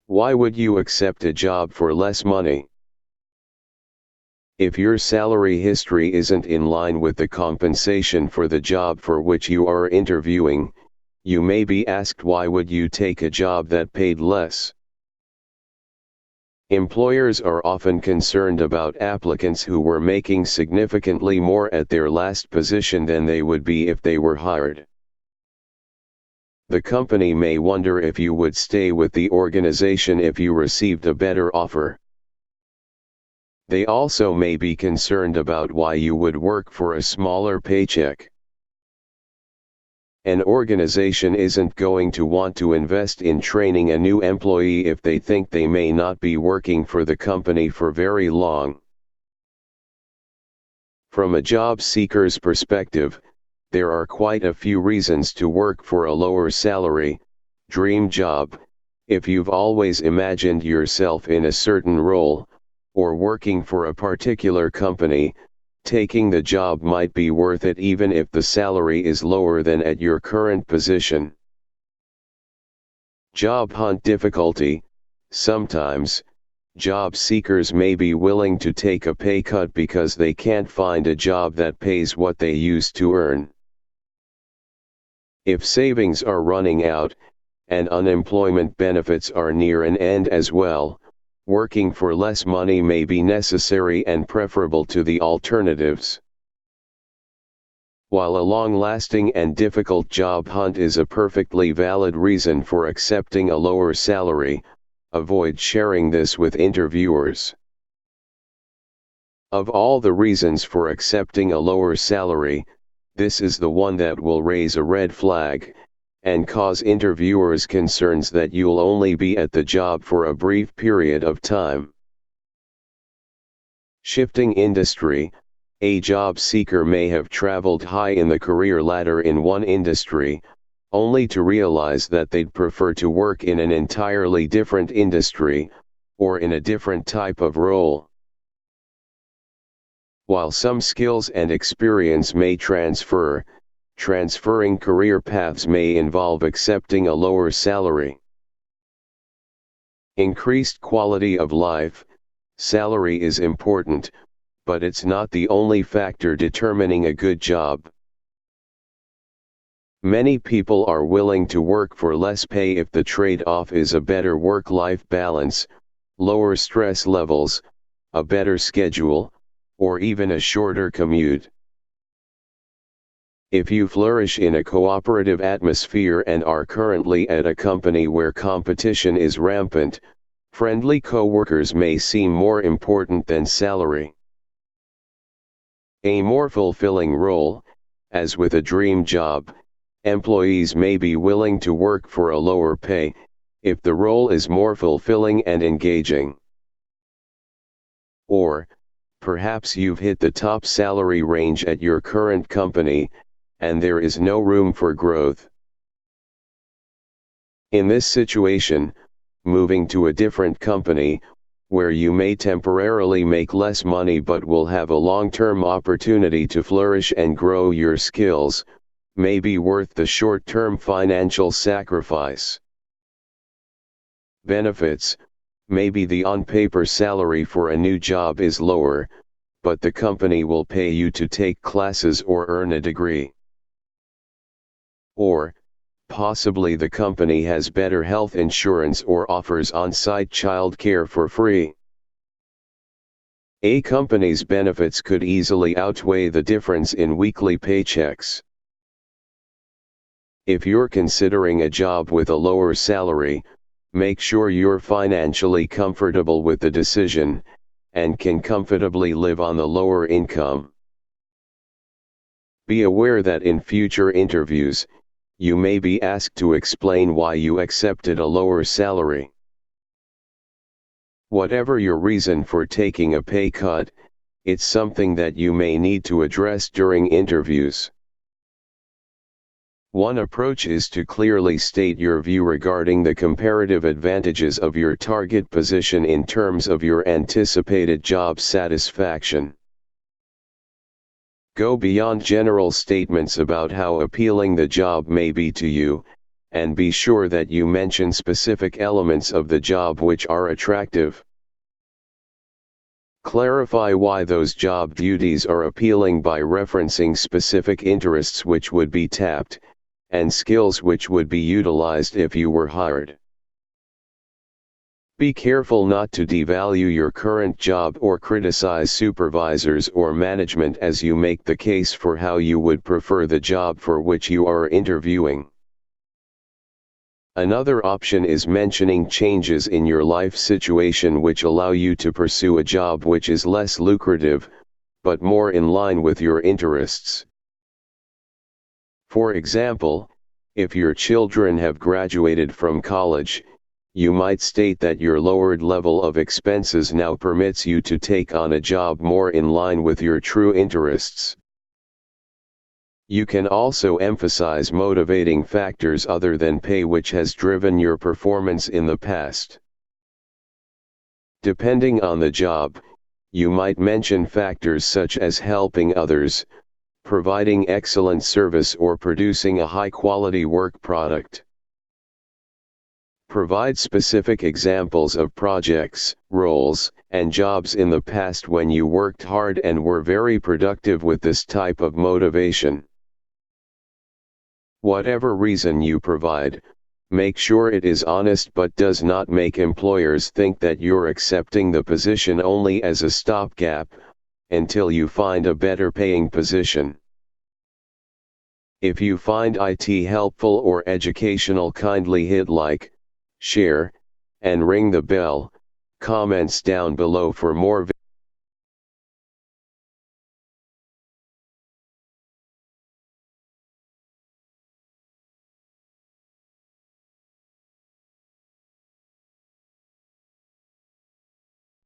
Why would you accept a job for less money? If your salary history isn't in line with the compensation for the job for which you are interviewing, you may be asked, why would you take a job that paid less? Employers are often concerned about applicants who were making significantly more at their last position than they would be if they were hired. The company may wonder if you would stay with the organization if you received a better offer. They also may be concerned about why you would work for a smaller paycheck. An organization isn't going to want to invest in training a new employee if they think they may not be working for the company for very long. From a job seeker's perspective, there are quite a few reasons to work for a lower salary, dream job. If you've always imagined yourself in a certain role, or working for a particular company, taking the job might be worth it even if the salary is lower than at your current position. Job hunt difficulty. Sometimes, job seekers may be willing to take a pay cut because they can't find a job that pays what they used to earn. If savings are running out, and unemployment benefits are near an end as well, working for less money may be necessary and preferable to the alternatives. While a long-lasting and difficult job hunt is a perfectly valid reason for accepting a lower salary, avoid sharing this with interviewers. Of all the reasons for accepting a lower salary, this is the one that will raise a red flag, and cause interviewers concerns that you'll only be at the job for a brief period of time. Shifting industry. A job seeker may have traveled high in the career ladder in one industry, only to realize that they'd prefer to work in an entirely different industry, or in a different type of role. While some skills and experience may transfer, transferring career paths may involve accepting a lower salary. Increased quality of life. Salary is important, but it's not the only factor determining a good job. Many people are willing to work for less pay if the trade-off is a better work-life balance, lower stress levels, a better schedule, or even a shorter commute. If you flourish in a cooperative atmosphere and are currently at a company where competition is rampant, friendly co-workers may seem more important than salary. A more fulfilling role. As with a dream job, employees may be willing to work for a lower pay, if the role is more fulfilling and engaging. Or, perhaps you've hit the top salary range at your current company, and there is no room for growth. In this situation, moving to a different company, where you may temporarily make less money but will have a long-term opportunity to flourish and grow your skills, may be worth the short-term financial sacrifice. Benefits. Maybe the on-paper salary for a new job is lower, but the company will pay you to take classes or earn a degree. Or, possibly the company has better health insurance or offers on-site childcare for free. A company's benefits could easily outweigh the difference in weekly paychecks. If you're considering a job with a lower salary, make sure you're financially comfortable with the decision, and can comfortably live on the lower income. Be aware that in future interviews, you may be asked to explain why you accepted a lower salary. Whatever your reason for taking a pay cut, it's something that you may need to address during interviews. One approach is to clearly state your view regarding the comparative advantages of your target position in terms of your anticipated job satisfaction. Go beyond general statements about how appealing the job may be to you, and be sure that you mention specific elements of the job which are attractive. Clarify why those job duties are appealing by referencing specific interests which would be tapped, and skills which would be utilized if you were hired. Be careful not to devalue your current job or criticize supervisors or management as you make the case for how you would prefer the job for which you are interviewing. Another option is mentioning changes in your life situation which allow you to pursue a job which is less lucrative, but more in line with your interests. For example, if your children have graduated from college, you might state that your lowered level of expenses now permits you to take on a job more in line with your true interests. You can also emphasize motivating factors other than pay which has driven your performance in the past. Depending on the job, you might mention factors such as helping others, providing excellent service, or producing a high-quality work product. Provide specific examples of projects, roles, and jobs in the past when you worked hard and were very productive with this type of motivation. Whatever reason you provide, make sure it is honest but does not make employers think that you're accepting the position only as a stopgap, until you find a better paying position. If you find IT helpful or educational, kindly hit like, share, and ring the bell. Comments down below for more